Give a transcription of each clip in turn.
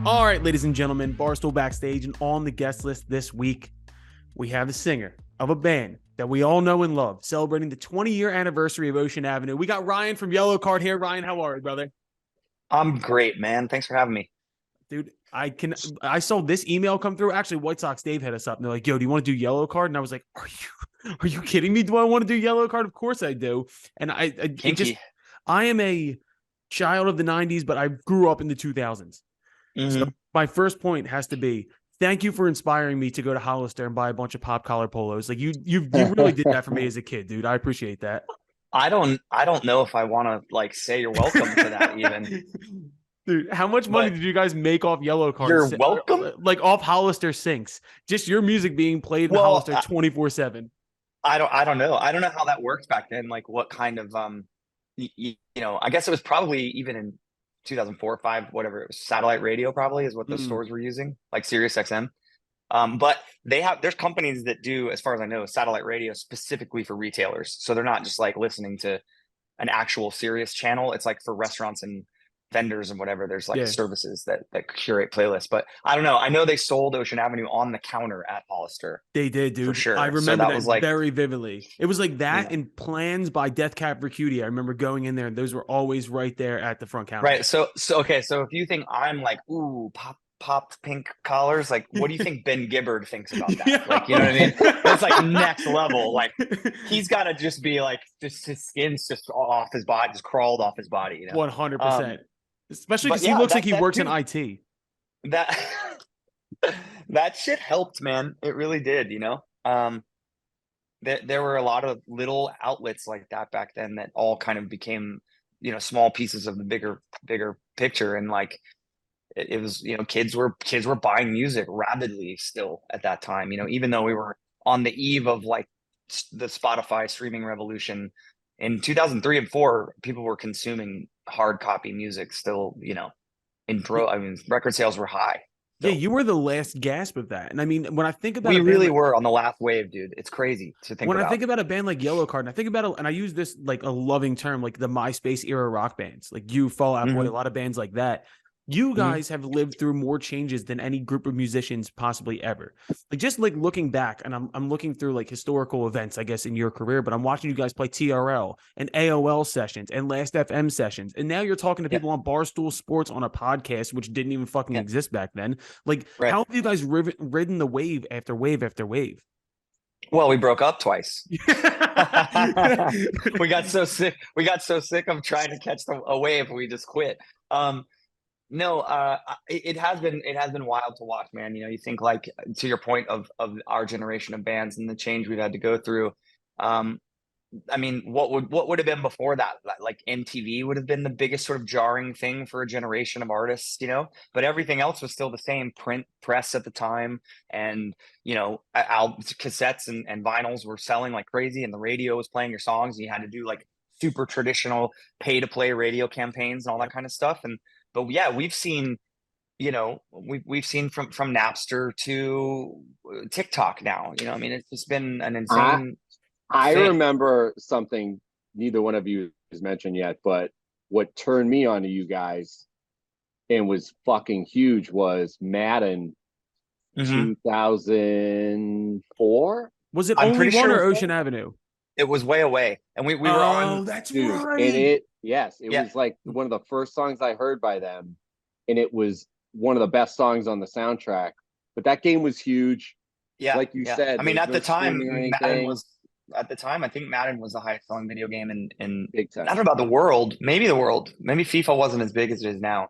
All right, ladies and gentlemen, Barstool Backstage, and on the guest list this week, we have the singer of a band that we all know and love, celebrating the 20-year anniversary of Ocean Avenue. We got Ryan from Yellowcard here. Ryan, how are you, brother? I'm great, man. Thanks for having me. Dude, I saw this email come through. Actually, White Sox Dave hit us up and they're like, yo, do you want to do Yellowcard? And I was like, are you kidding me? Do I want to do Yellowcard? Of course I do. And Kinky. I am a child of the 90s, but I grew up in the 2000s. So Hmm. my first point has to be thank you for inspiring me to go to Hollister and buy a bunch of pop collar polos. Like you really did that for me as a kid, dude. I appreciate that. I don't know if I want to like say you're welcome to that even, Dude, how much money but did you guys make off Yellow you're Cards? welcome. Like off Hollister syncs? Just your music being played in Well, Hollister 24/7. I don't know. I don't know how that worked back then. Like what kind of I guess it was probably even in 2004 or 5, whatever it was, satellite radio probably is what the Mm, stores were using, like Sirius XM. But there's companies that do, as far as I know, satellite radio specifically for retailers. So they're not just like listening to an actual Sirius channel. It's like for restaurants and vendors and whatever. There's like yeah, services that curate playlists. But I don't know. I know they sold Ocean Avenue on the counter at Hollister they did, for dude. I sure. So remember that that was like, very vividly. It was like that yeah. and Plans by Death Cab for Cutie. I remember going in there and those were always right there at the front counter. Right. So okay. So if you think I'm like, ooh, pop pink collars, like what do you think Ben Gibbard thinks about that? Like, you know what I mean? That's like next level. Like he's got to just be like, just his skin's just off his body, just crawled off his body, you know? Um, 100%. Especially but because he yeah, looks like that he that works in dude, IT. that that shit helped, man. It really did, you know? There were a lot of little outlets like that back then that all kind of became, small pieces of the bigger picture. And like it was, kids were buying music rapidly still at that time, even though we were on the eve of like the Spotify streaming revolution in 2003 and 4. People were consuming hard copy music still, I mean, record sales were high Yeah, still. you were the last gasp of that. And I mean, when I think about We a band really like were on the last wave, dude. It's crazy to think when I about. think about a band like Yellowcard, and I think about it, and I use this like a loving term, like the MySpace era rock bands, like you, Fall Out Boy, a Hmm. lot of bands like that. You Hmm. guys have lived through more changes than any group of musicians possibly ever. Like just like looking back, and I'm looking through like historical events, I guess, in your career, but I'm watching you guys play TRL and AOL sessions and Last FM sessions, and now you're talking to Yeah. people on Barstool Sports on a podcast, which didn't even fucking Yeah. exist back then. Like, Right. how have you guys ridden the wave after wave after wave? Well, we broke up twice. We got so sick. We got so sick of trying to catch a wave, we just quit. Um, no, it has been wild to watch, man. You think like to your point of our generation of bands and the change we've had to go through. Um, I mean, what would have been before that? Like MTV would have been the biggest sort of jarring thing for a generation of artists, but everything else was still the same. Print press at the time, and cassettes and vinyls were selling like crazy, and the radio was playing your songs, and you had to do like super traditional pay to play radio campaigns and all that Yep. kind of stuff. And but yeah, we've seen. We've seen from Napster to TikTok now. I mean, it's just been an I insane I thing. remember something neither one of you has mentioned yet, but what turned me on to you guys and was fucking huge was Madden Hmm. 2004, Was it I'm only pretty one sure or Ocean Avenue? it was way away, and we were on. Oh, that's dude. And right. it Yeah, was like one of the first songs I heard by them, and it was one of the best songs on the soundtrack. But that game was huge. yeah, Like you yeah. I said, there mean, was at no the time, streaming or Madden anything. was at the time. I think Madden was the highest selling video game in Big I don't time. know about the world, maybe the world. Maybe FIFA wasn't as big as it is now.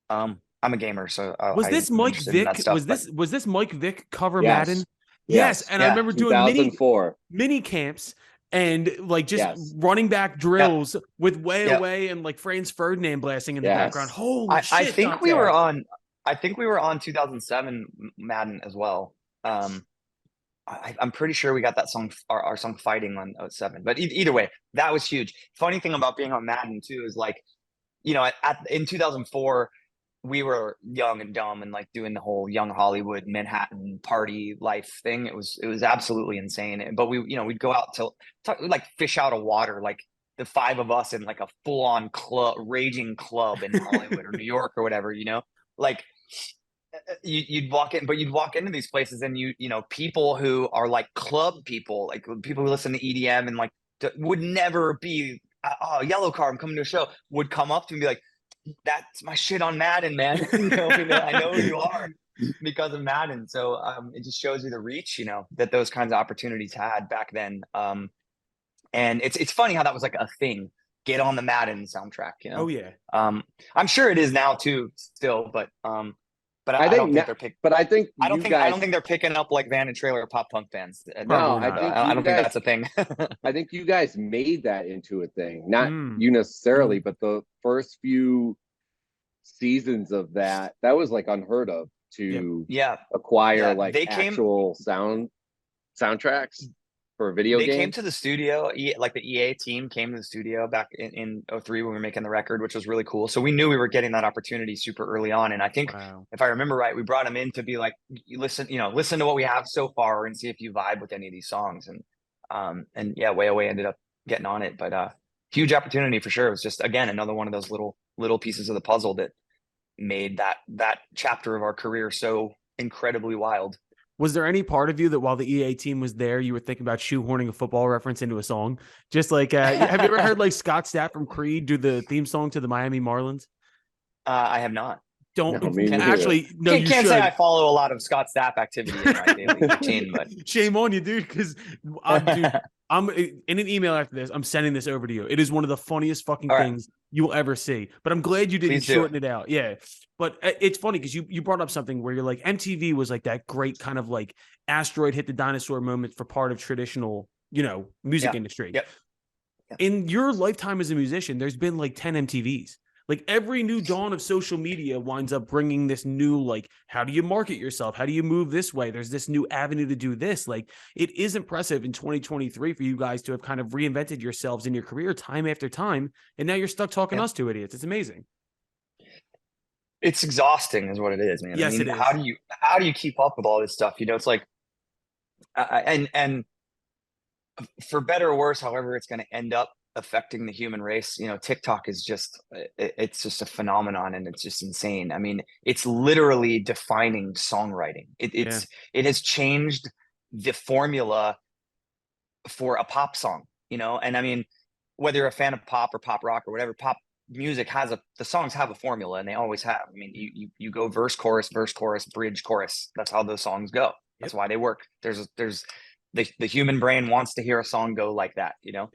I'm a gamer, so Was this I'm Mike interested in that Vick? stuff. But Was this Mike Vick cover Madden? Yes. Yes, Yes. and I yeah, remember doing 2004. mini camps and like just Yes. running back yeah, drills with Way yeah. Away and like Franz Ferdinand blasting in the background. Yes. Holy I shit, think we were Dante. on. I think we were on 2007 Madden as well. I'm pretty sure we got that song, our song "Fighting" on '07. But either way, that was huge. Funny thing about being on Madden too is like, in 2004, we were young and dumb and like doing the whole young Hollywood Manhattan party life thing. It was absolutely insane. But we'd go out to like fish out of water, like the five of us in like a full on club, raging club in Hollywood or New York or whatever, like you'd walk in, but you'd walk into these places and you know, people who are like club people, like people who listen to EDM and like would never be, oh, Yellowcard, I'm coming to a show, would come up to me and be like, that's my shit on Madden, man. I know who you are because of Madden. So it just shows you the reach, you know, that those kinds of opportunities had back then. And it's funny how that was like a thing. Get on the Madden soundtrack, you know. Oh yeah. I'm sure it is now too, still, but I I don't think think they're picking. but I think I don't you think I guys don't think they're picking up like Van and Trailer pop punk bands. no, Probably I not. think I you don't think guys that's a thing. I think you guys made that into a thing. Not Mm. you necessarily, but the first few seasons of that was like unheard of to Yeah, acquire yeah. like They came. actual soundtracks for a video They game. came to the studio, like the EA team came to the studio back in 03 when we were making the record, which was really cool. So we knew we were getting that opportunity super early on. And I think Wow. if I remember right, we brought them in to be like, listen to what we have so far and see if you vibe with any of these songs. And yeah, Way Away ended up getting on it. But huge opportunity for sure. It was just, again, another one of those little pieces of the puzzle that made that chapter of our career so incredibly wild. Was there any part of you that while the EA team was there, you were thinking about shoehorning a football reference into a song? Just like, have you ever heard like Scott Stapp from Creed do the theme song to the Miami Marlins? I have not. Don't No, me neither. actually. No, you Can't should. say I follow a lot of Scott Stapp activity in my daily routine, but Shame on you, dude. Because I'm in an email after this. I'm sending this over to you. It is one of the funniest fucking All right. things you will ever see. But I'm glad you didn't Please do. shorten it out. Yeah. But it's funny because you brought up something where you're like MTV was like that great kind of like asteroid hit the dinosaur moment for part of traditional, music industry. Yep. In your lifetime as a musician, there's been like 10 MTVs. Like every new dawn of social media winds up bringing this new, like, how do you market yourself? How do you move this way? There's this new avenue to do this. Like, it is impressive in 2023 for you guys to have kind of reinvented yourselves in your career time after time. And now you're stuck talking us two idiots. It's amazing. It's exhausting is what it is, man. Yes, I mean, it is. how do you keep up with all this stuff? It's like, and for better or worse, however it's going to end up affecting the human race, TikTok is just, it's just a phenomenon and it's just insane. I mean, it's literally defining songwriting. It has changed the formula for a pop song, and I mean, whether you're a fan of pop or pop rock or whatever, pop music the songs have a formula and they always have. I mean, you go verse, chorus, bridge, chorus. That's how those songs go. That's why they work. There's the human brain wants to hear a song go like that, Yep.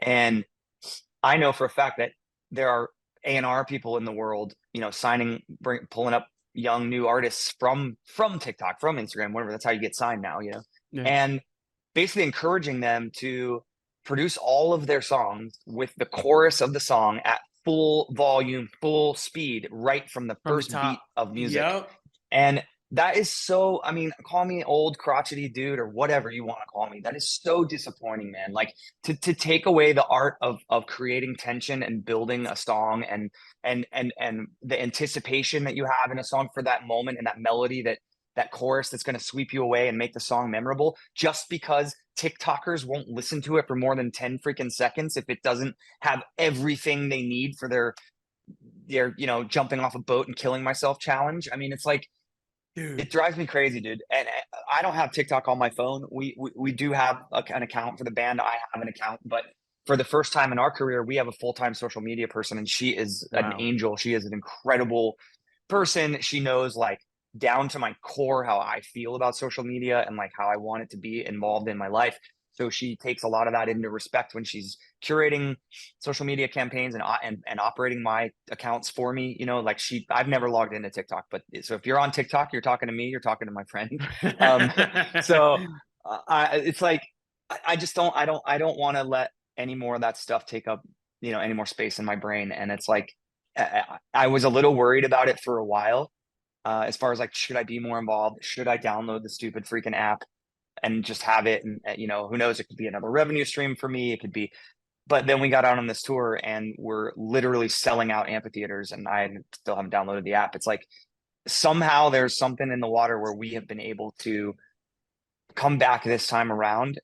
And I know for a fact that there are A&R people in the world, signing, pulling up young new artists from TikTok, from Instagram, whatever. That's how you get signed now, Yeah. and basically encouraging them to produce all of their songs with the chorus of the song at full volume, full speed, right from the first beat of music. Yep. And that is so, I mean, call me old crotchety dude or whatever you want to call me. That is so disappointing, man. Like to take away the art of creating tension and building a song and the anticipation that you have in a song for that moment and that melody, that chorus that's going to sweep you away and make the song memorable, just because TikTokers won't listen to it for more than 10 freaking seconds if it doesn't have everything they need for their jumping off a boat and killing myself challenge. I mean, it's like, dude, it drives me crazy, dude. And I don't have TikTok on my phone. We do have an account for the band. I have an account, but for the first time in our career, we have a full-time social media person, and she is an angel. She is an incredible person. She knows like down to my core how I feel about social media and like how I want it to be involved in my life. So she takes a lot of that into respect when she's curating social media campaigns and operating my accounts for me. Like I've never logged into TikTok, but so if you're on TikTok, you're talking to me, you're talking to my friend. It's like I don't want to let any more of that stuff take up any more space in my brain. And it's like I was a little worried about it for a while, as far as like, should I be more involved? Should I download the stupid freaking app and just have it? And who knows, it could be another revenue stream for me. It could be, but then we got out on this tour and we're literally selling out amphitheaters and I still haven't downloaded the app. It's like, somehow there's something in the water where we have been able to come back this time around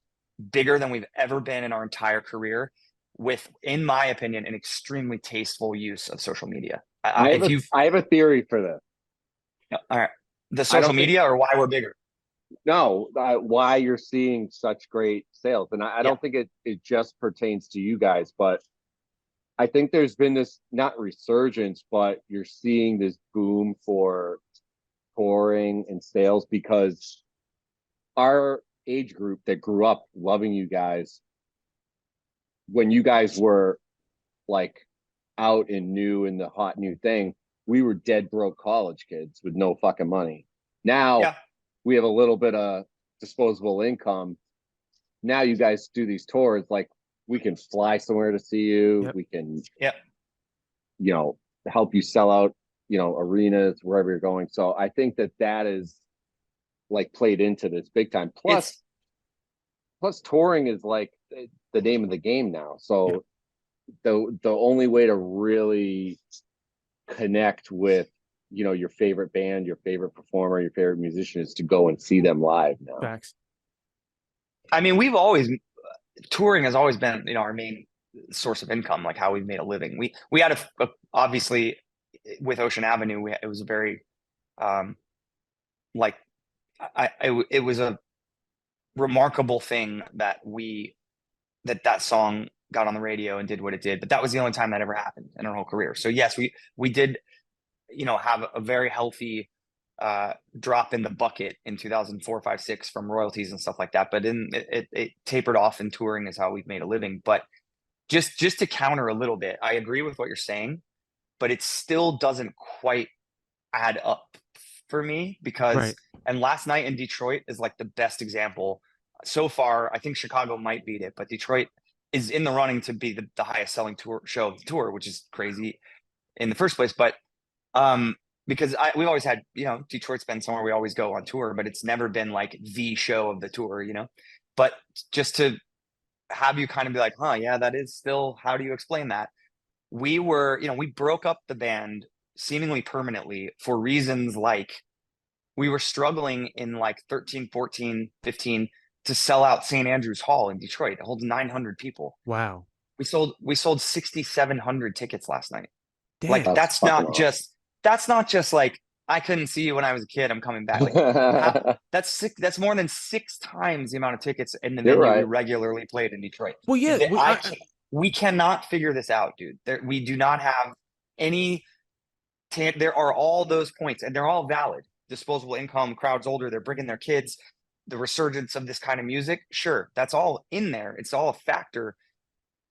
bigger than we've ever been in our entire career with, in my opinion, an extremely tasteful use of social media. I have a theory for this. All right. The social media or why we're bigger? No, why you're seeing such great sales. And I don't think it just pertains to you guys, but I think there's been this not resurgence, but you're seeing this boom for touring and sales because our age group that grew up loving you guys when you guys were like out and new in the hot new thing, we were dead broke college kids with no fucking money. Now we have a little bit of disposable income. Now you guys do these tours, like we can fly somewhere to see you. We can, help you sell out, arenas, wherever you're going. So I think that is like played into this big time. Plus touring is like the name of the game now. So the only way to really connect with your favorite band, your favorite performer, your favorite musician is to go and see them live now. Facts. I mean, touring has always been our main source of income, like how we've made a living. We had obviously with Ocean Avenue, it was a very it was a remarkable thing that that song got on the radio and did what it did, but that was the only time that ever happened in our whole career. So yes, we did have a very healthy drop in the bucket in 2004, 5, 6 from royalties and stuff like that, but it tapered off, and touring is how we've made a living. But just to counter a little bit, I agree with what you're saying, but it still doesn't quite add up for me because and last night in Detroit is like the best example so far. I think Chicago might beat it, but Detroit is in the running to be the highest selling show of the tour, which is crazy in the first place. But because we've always had, Detroit's been somewhere we always go on tour, but it's never been like the show of the tour, But just to have you kind of be like, yeah, that is still, how do you explain that? We were, we broke up the band seemingly permanently for reasons like we were struggling in like 13, 14, 15 to sell out St. Andrews Hall in Detroit. It holds 900 people. Wow. We sold 6,700 tickets last night. Damn. Like that's not just like, I couldn't see you when I was a kid, I'm coming back. Like that's more than 6 times the amount of tickets in the venue we regularly played in Detroit. Well, yeah, we cannot figure this out, dude. We do not have any. There are all those points, and they're all valid. Disposable income, crowd's older, they're bringing their kids, the resurgence of this kind of music. Sure, that's all in there. It's all a factor,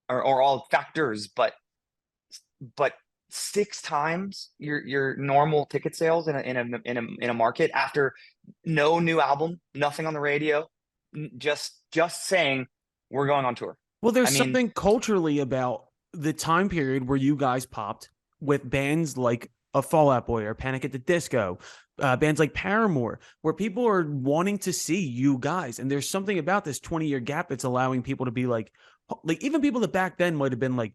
or all factors, but 6 times your normal ticket sales in a market after no new album, nothing on the radio, just saying we're going on tour. Well, there's something culturally about the time period where you guys popped with bands like a Fall Out Boy or Panic at the Disco, bands like Paramore, where people are wanting to see you guys. And there's something about this 20-year gap that's allowing people to be like even people that back then might have been like,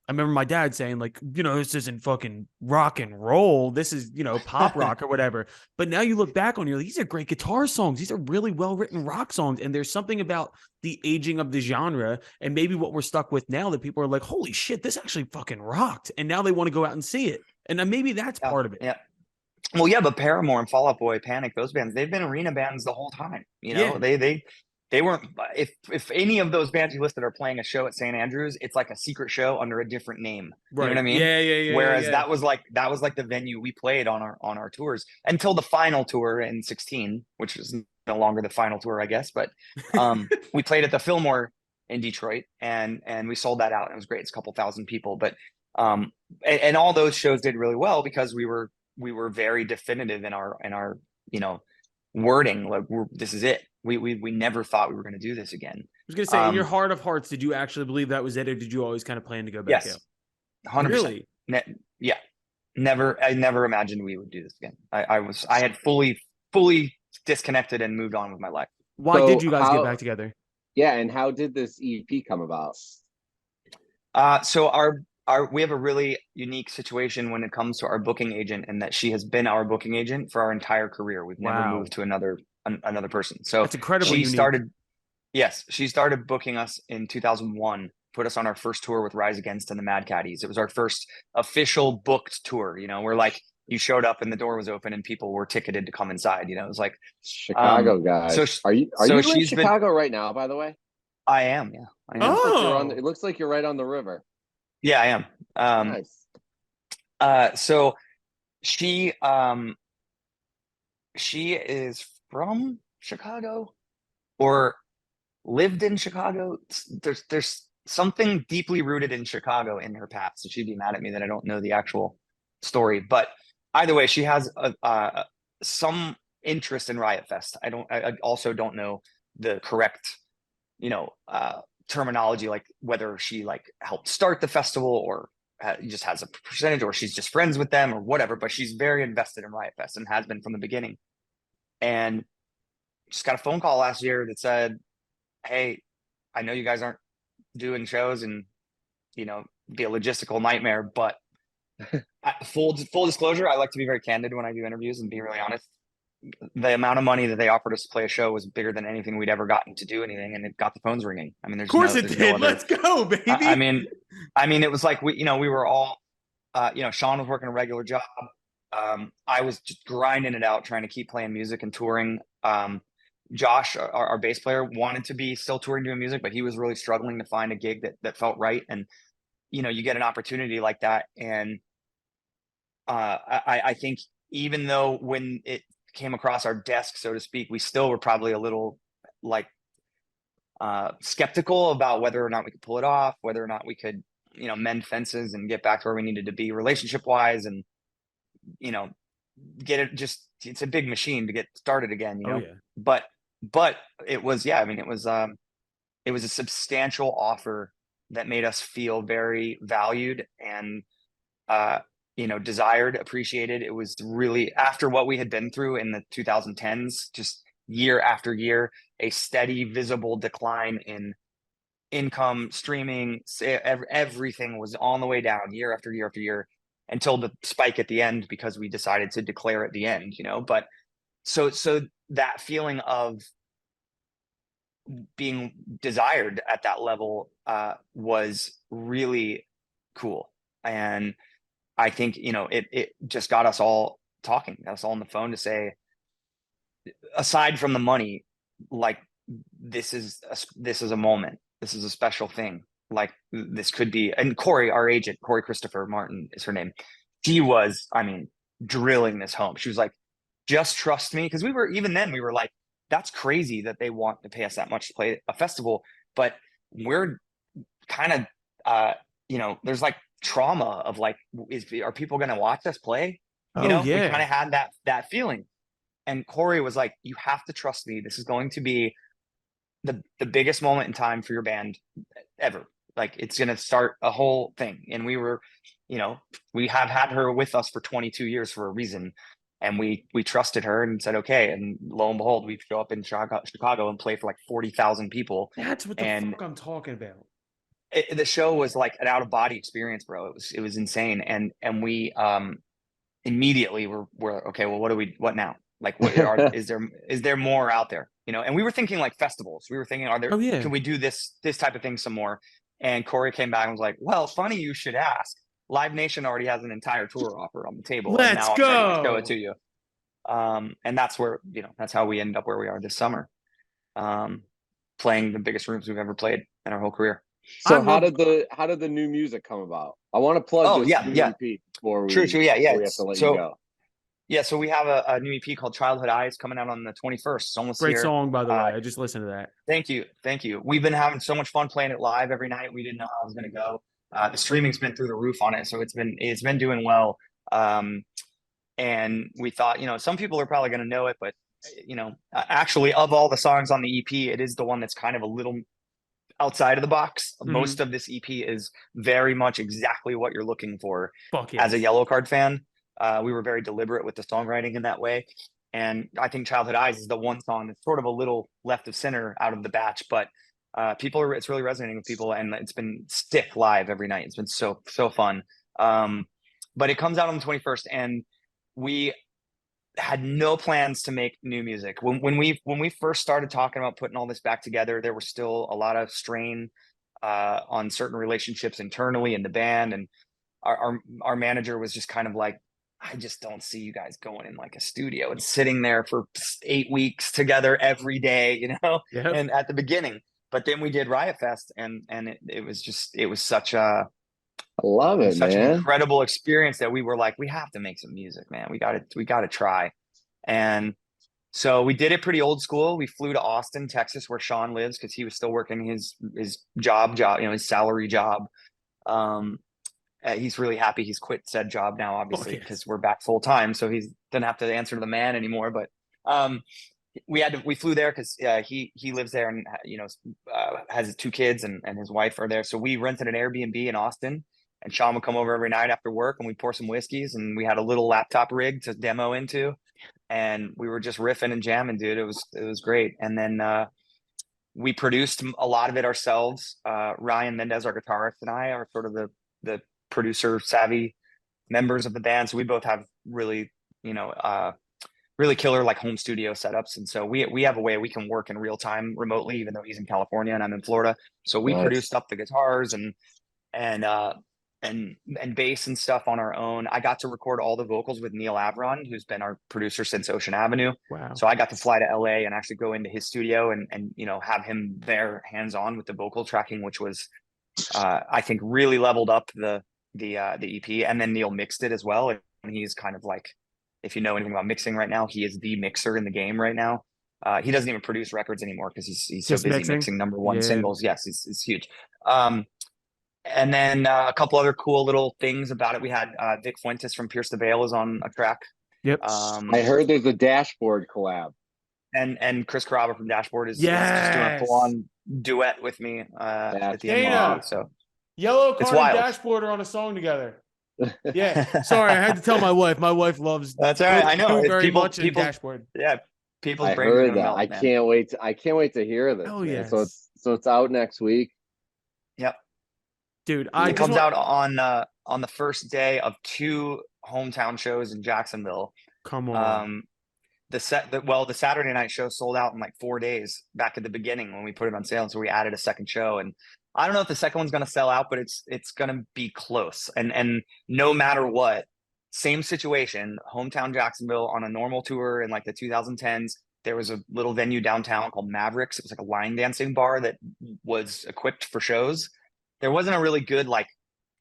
I remember my dad saying like, this isn't fucking rock and roll. This is, pop rock or whatever. But now you look back on you're like, these are great guitar songs. These are really well-written rock songs. And there's something about the aging of the genre and maybe what we're stuck with now that people are like, holy shit, this actually fucking rocked. And now they want to go out and see it. And then maybe that's part of it. Yeah. Well, yeah, but Paramore and Fall Out Boy, Panic, those bands, they've been arena bands the whole time. They weren't. If any of those bands you listed are playing a show at St. Andrews, it's like a secret show under a different name. Right. You know what I mean? Yeah. Whereas that was like the venue we played on our tours until the final tour in 2016, which is no longer the final tour, I guess. But we played at the Fillmore in Detroit, and we sold that out. And it was great. It's a couple thousand people, but and all those shows did really well because we were very definitive in our wording. Like this is it. We never thought we were going to do this again. I was going to say, in your heart of hearts, did you actually believe that was it, or did you always kind of plan to go back? Yes, 100%. Really? Yeah. I never imagined we would do this again. I had fully disconnected and moved on with my life. Why did you guys get back together? Yeah, and how did this EP come about? So we have a really unique situation when it comes to our booking agent, and that she has been our booking agent for our entire career. We've never moved to another person. So that's incredibly unique. She started booking us in 2001, put us on our first tour with Rise Against and the Mad Caddies. It was our first official booked tour. We're like you showed up and the door was open and people were ticketed to come inside. It was like Chicago guys. So Are you in Chicago right now, by the way? I am, yeah. I am. Oh, it looks like you're right on the river. Yeah, I am. Nice. So she is from Chicago or lived in Chicago. There's something deeply rooted in Chicago in her past. So she'd be mad at me that I don't know the actual story. But either way, she has some interest in Riot Fest. I also don't know the correct, terminology, like whether she like helped start the festival or just has a percentage, or she's just friends with them or whatever. But she's very invested in Riot Fest and has been from the beginning. And just got a phone call last year that said, "Hey, I know you guys aren't doing shows and be a logistical nightmare, but full disclosure, I like to be very candid when I do interviews and be really honest. The amount of money that they offered us to play a show was bigger than anything we'd ever gotten to do anything, and it got the phones ringing. I mean, there's of course it there's did. no other, Let's go, baby. I mean, it was like we were all, Sean was working a regular job. I was just grinding it out, trying to keep playing music and touring. Josh, our bass player, wanted to be still touring, doing music, but he was really struggling to find a gig that felt right. And, you get an opportunity like that. And I think even though when it came across our desk, so to speak, we still were probably a little like skeptical about whether or not we could pull it off, whether or not we could, mend fences and get back to where we needed to be relationship wise. And, get it, it's a big machine to get started again, Oh, yeah. But it was, it was a substantial offer that made us feel very valued and, desired, appreciated. It was really, after what we had been through in the 2010s, just year after year, a steady, visible decline in income, streaming, everything was on the way down year after year after year, until the spike at the end, because we decided to declare at the end, but so that feeling of being desired at that level was really cool. And I think, it just got us all talking, got us all on the phone to say, aside from the money, like this is a moment, this is a special thing. Like this could be, and Corey, our agent, Corey Christopher Martin is her name. She was, drilling this home. She was like, just trust me. Cause we were like, that's crazy that they want to pay us that much to play a festival, but we're kind of, there's like trauma of like, are people going to watch us play? Oh, We yeah. kind of had that feeling. And Corey was like, you have to trust me. This is going to be the biggest moment in time for your band ever. Like it's going to start a whole thing. And we were, we have had her with us for 22 years for a reason. And we trusted her and said, okay. And lo and behold, we show up in Chicago and play for like 40,000 people. That's what the fuck I'm talking about. The show was like an out of body experience, bro. It was insane. And we immediately were okay. Well, what now? Like, is there more out there? And we were thinking like festivals. We were thinking, can we do this type of thing some more? And Corey came back and was like, well, funny you should ask. Live Nation already has an entire tour offer on the table. Let's and now go. I'm ready to show it to you. And that's where, that's how we end up where we are this summer. Playing the biggest rooms we've ever played in our whole career. So how did the new music come about? I want to plug this new EP before we, true. Yeah. we have to let you go. Yeah, so we have a new EP called Childhood Eyes coming out on the 21st. It's almost Great here. song, by the way. I just listened to that. Thank you. We've been having so much fun playing it live every night. We didn't know how it was going to go. The streaming's been through the roof on it, so it's been doing well. And we thought, some people are probably going to know it, but actually, of all the songs on the EP, it is the one that's kind of a little outside of the box. Mm-hmm. Most of this EP is very much exactly what you're looking for as a Yellowcard fan. We were very deliberate with the songwriting in that way. And I think Childhood Eyes is the one song that's sort of a little left of center out of the batch, but it's really resonating with people, and it's been stick live every night. It's been so fun. But it comes out on the 21st, and we had no plans to make new music. When we first started talking about putting all this back together, there was still a lot of strain on certain relationships internally in the band, and our manager was just kind of like, I just don't see you guys going in like a studio and sitting there for 8 weeks together every day, Yep. and at the beginning. But then we did Riot Fest, and it was such a I love it, such an man. incredible experience that we were like, we have to make some music, man. We got to try. And so we did it pretty old school. We flew to Austin, Texas, where Sean lives, because he was still working his job, his salary job. He's really happy he's quit said job now, obviously, because we're back full time. So he doesn't have to answer to the man anymore. But we flew there because he lives there and has 2 kids and his wife are there. So we rented an Airbnb in Austin, and Sean would come over every night after work, and we pour some whiskeys, and we had a little laptop rig to demo into, and we were just riffing and jamming, dude. It was great. And then we produced a lot of it ourselves. Ryan Mendez, our guitarist, and I are sort of the producer savvy members of the band. So we both have really, really killer like home studio setups. And so we have a way we can work in real time remotely, even though he's in California and I'm in Florida. So we produced up the guitars and bass and stuff on our own. I got to record all the vocals with Neil Avron, who's been our producer since Ocean Avenue. Wow. So I got to fly to LA and actually go into his studio and have him there hands on with the vocal tracking, which was I think really leveled up the EP. And then Neil mixed it as well. And he's kind of like, if you know anything about mixing right now, he is the mixer in the game right now. He doesn't even produce records anymore because he's so busy mixing #1 singles. Yes, it's huge. And then a couple other cool little things about it. We had Vic Fuentes from Pierce the Veil is on a track. Yep. I heard there's a Dashboard collab. And Chris Carrabba from Dashboard is just doing a full-on duet with me at the end of the So Yellowcard and Dashboard are on a song together. Yeah. Sorry, I had to tell my wife. My wife loves That's all right. I know very much in Dashboard. Yeah. People's I heard that. I can't wait to hear this. Oh yeah. So it's out next week. Yep. Dude, it comes out on the first day of 2 hometown shows in Jacksonville. Come on. The Saturday night show sold out in like 4 days back at the beginning when we put it on sale. And so we added a second show, and I don't know if the second one's going to sell out, but it's going to be close. And no matter what, same situation, hometown Jacksonville on a normal tour in like the 2010s. There was a little venue downtown called Mavericks. It was like a line dancing bar that was equipped for shows. There wasn't a really good like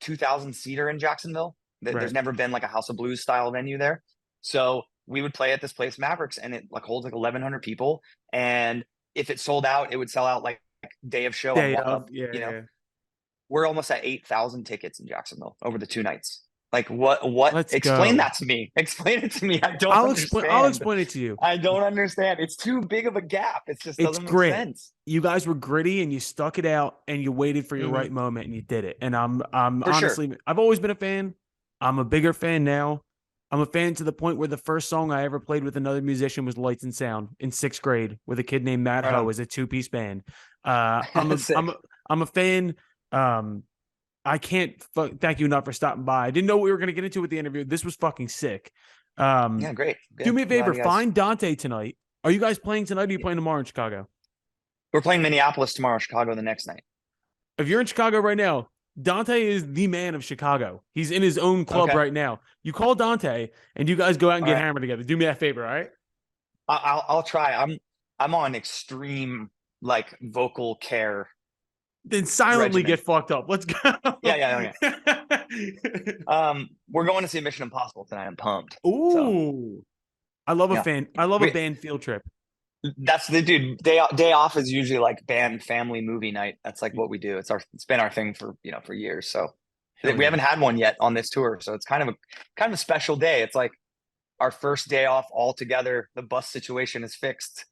2,000 seater in Jacksonville. There's never been like a House of Blues style venue there. So we would play at this place Mavericks, and it like holds like 1,100 people. And if it sold out, it would sell out like day of show. We're almost at 8,000 tickets in Jacksonville over the 2 nights. Like what? Explain that to me. Explain it to me. I'll explain it to you. I don't understand. It's too big of a gap. It just doesn't make sense. You guys were gritty and you stuck it out and you waited for your right moment and you did it. And I'm honestly, I've always been a fan. I'm a bigger fan now. I'm a fan to the point where the first song I ever played with another musician was Lights and Sound in 6th grade with a kid named Matt Ho as a 2-piece band. I'm a fan. I can't thank you enough for stopping by. I didn't know what we were going to get into with the interview. This was fucking sick. Yeah, great. Good. Do me a favor, find Dante tonight. Are you guys playing tonight or are you playing tomorrow in Chicago? We're playing Minneapolis tomorrow, Chicago the next night. If you're in Chicago right now, Dante is the man of Chicago. He's in his own club right now. You call Dante and you guys go out and get hammered together. Do me that favor, all right? I'll try. I'm on extreme like vocal care. Then silently get fucked up. Let's go. Yeah. We're going to see Mission Impossible tonight. I'm pumped. Ooh. I love a fan. I love a band field trip. That's the dude. Day off is usually like band family movie night. That's like what we do. It's been our thing for years. So we haven't had one yet on this tour. So it's kind of a special day. It's like our first day off all together. The bus situation is fixed.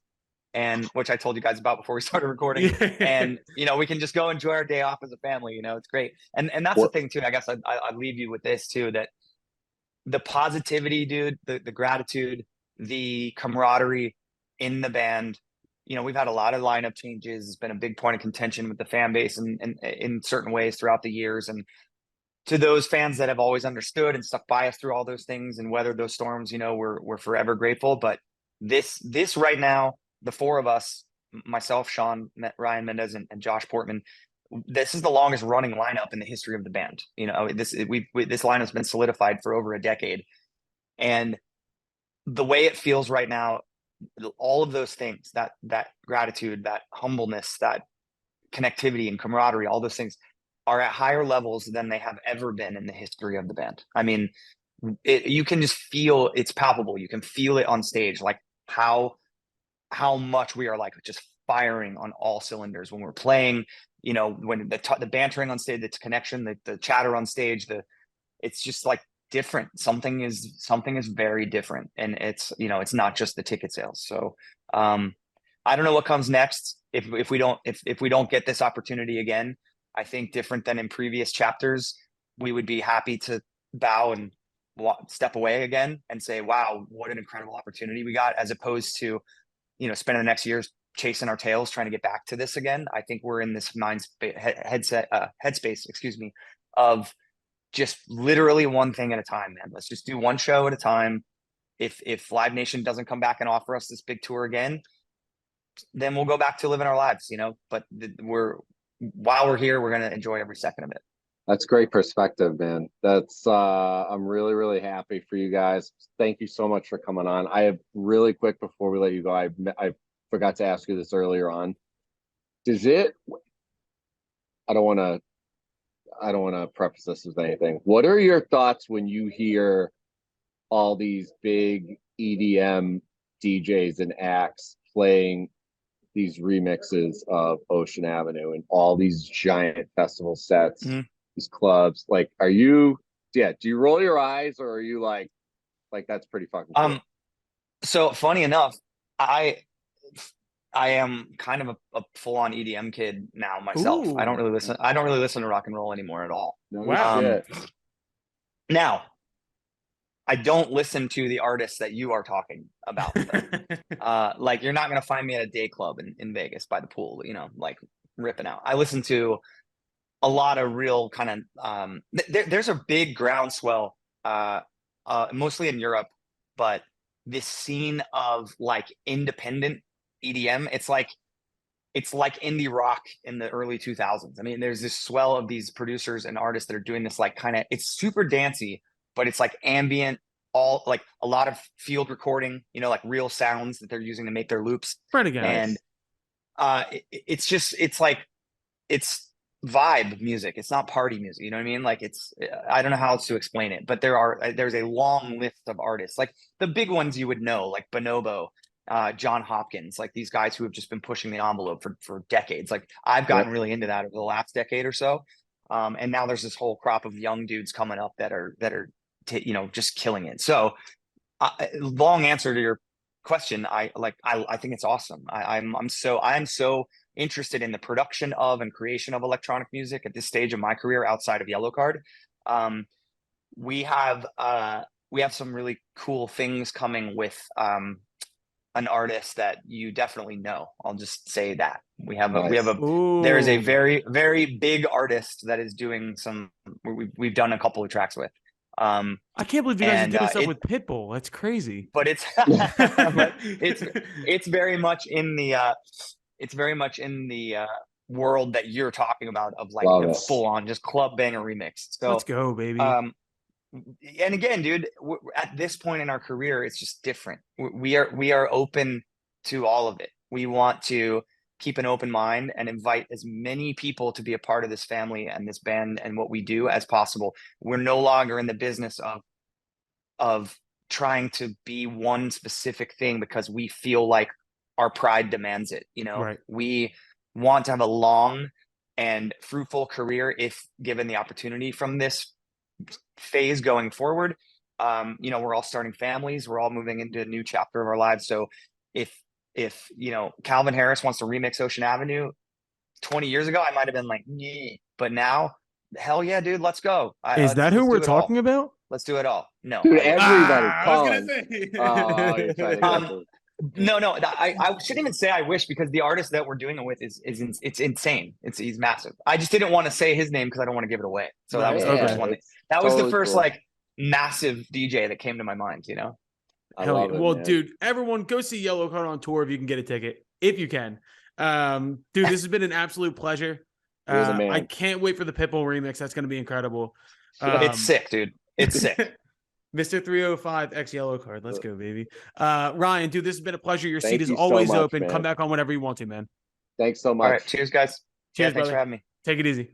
And which I told you guys about before we started recording. And, we can just go enjoy our day off as a family, it's great. And that's the thing too, I guess I'd leave you with this too, that the positivity, dude, the gratitude, the camaraderie in the band, we've had a lot of lineup changes. It's been a big point of contention with the fan base and in certain ways throughout the years. And to those fans that have always understood and stuck by us through all those things and weathered those storms, we're forever grateful. But this right now, the 4 of us, myself, Sean, Ryan Mendez, and Josh Portman, this is the longest running lineup in the history of the band. This lineup's been solidified for over a decade. And the way it feels right now, all of those things, that gratitude, that humbleness, that connectivity and camaraderie, all those things are at higher levels than they have ever been in the history of the band. I mean, you can just feel, it's palpable. You can feel it on stage, like how much we are like just firing on all cylinders when we're playing, you know, when the bantering on stage, the connection, the chatter on stage, it's just like different. Something is very different. And it's, you know, it's not just the ticket sales. So I don't know what comes next. If we don't get this opportunity again, I think different than in previous chapters, we would be happy to bow and step away again and say, wow, what an incredible opportunity we got, as opposed to, you know, spending the next years chasing our tails trying to get back to this again. I think we're in this headspace, excuse me, of just literally one thing at a time, man. Let's just do one show at a time. If Live Nation doesn't come back and offer us this big tour again, then we'll go back to living our lives, you know. But while we're here, we're going to enjoy every second of it. That's great perspective, man. That's I'm really, really happy for you guys. Thank you so much for coming on. I have really quick before we let you go, I forgot to ask you this earlier on. I don't want to preface this with anything. What are your thoughts when you hear all these big EDM DJs and acts playing these remixes of Ocean Avenue and all these giant festival sets, these clubs? Like, do you roll your eyes, or are you like that's pretty fucking cool? So funny enough, I am kind of a full-on EDM kid now myself. Ooh. I don't really listen to rock and roll anymore at all. No shit. Now, I don't listen to the artists that you are talking about. Like, you're not going to find me at a day club in Vegas by the pool, you know, like ripping out. I listen to a lot of real kind of, there's a big groundswell, mostly in Europe, but this scene of like independent EDM, it's like indie rock in the early 2000s. I mean, there's this swell of these producers and artists that are doing this, like, kind of, it's super dancey, but it's like ambient, all like a lot of field recording, you know, like real sounds that they're using to make their loops. Pretty good. And it's it's vibe music. It's not party music. You know what I mean? Like, I don't know how else to explain it, but there's a long list of artists, like the big ones you would know, like Bonobo, John Hopkins, like these guys who have just been pushing the envelope for decades. Like, I've gotten really into that over the last decade or so. And now there's this whole crop of young dudes coming up that are you know, just killing it. So long answer to your question. I think it's awesome. I'm so interested in the production of and creation of electronic music at this stage of my career outside of Yellowcard. We have some really cool things coming with an artist that you definitely know. I'll just say that there is a very, very big artist that is doing we've done a couple of tracks with. I can't believe you guys are doing stuff with Pitbull. That's crazy. But it's very much in the world that you're talking about, of like the full on just club banger remix. So let's go, baby. And again, dude, at this point in our career, it's just different. We are open to all of it. We want to keep an open mind and invite as many people to be a part of this family and this band and what we do as possible. We're no longer in the business of trying to be one specific thing because we feel like our pride demands it. You know, right. We want to have a long and fruitful career if given the opportunity from this phase going forward. You know, we're all starting families. We're all moving into a new chapter of our lives. So if you know, Calvin Harris wants to remix Ocean Avenue 20 years ago, I might have been like, yeah. But now, hell yeah, dude, let's go. Is that who we're talking about? Let's do it all. No, dude, everybody. No, I shouldn't even say I wish, because the artist that we're doing it with is it's insane. He's massive. I just didn't want to say his name because I don't want to give it away. So that was the first one. That was the first like massive DJ that came to my mind, you know? Hell yeah. Well, dude, everyone go see Yellowcard on tour if you can get a ticket, if you can. Dude, this has been an absolute pleasure. I can't wait for the Pitbull remix. That's going to be incredible. It's sick, dude. It's sick. Mr. 305 X Yellowcard. Let's go, baby. Ryan, dude, this has been a pleasure. Your seat Thank is you so always much, open. man. Come back on whenever you want to, man. Thanks so much. All right. Cheers, guys. Cheers, Thanks brother. for having me. Take it easy.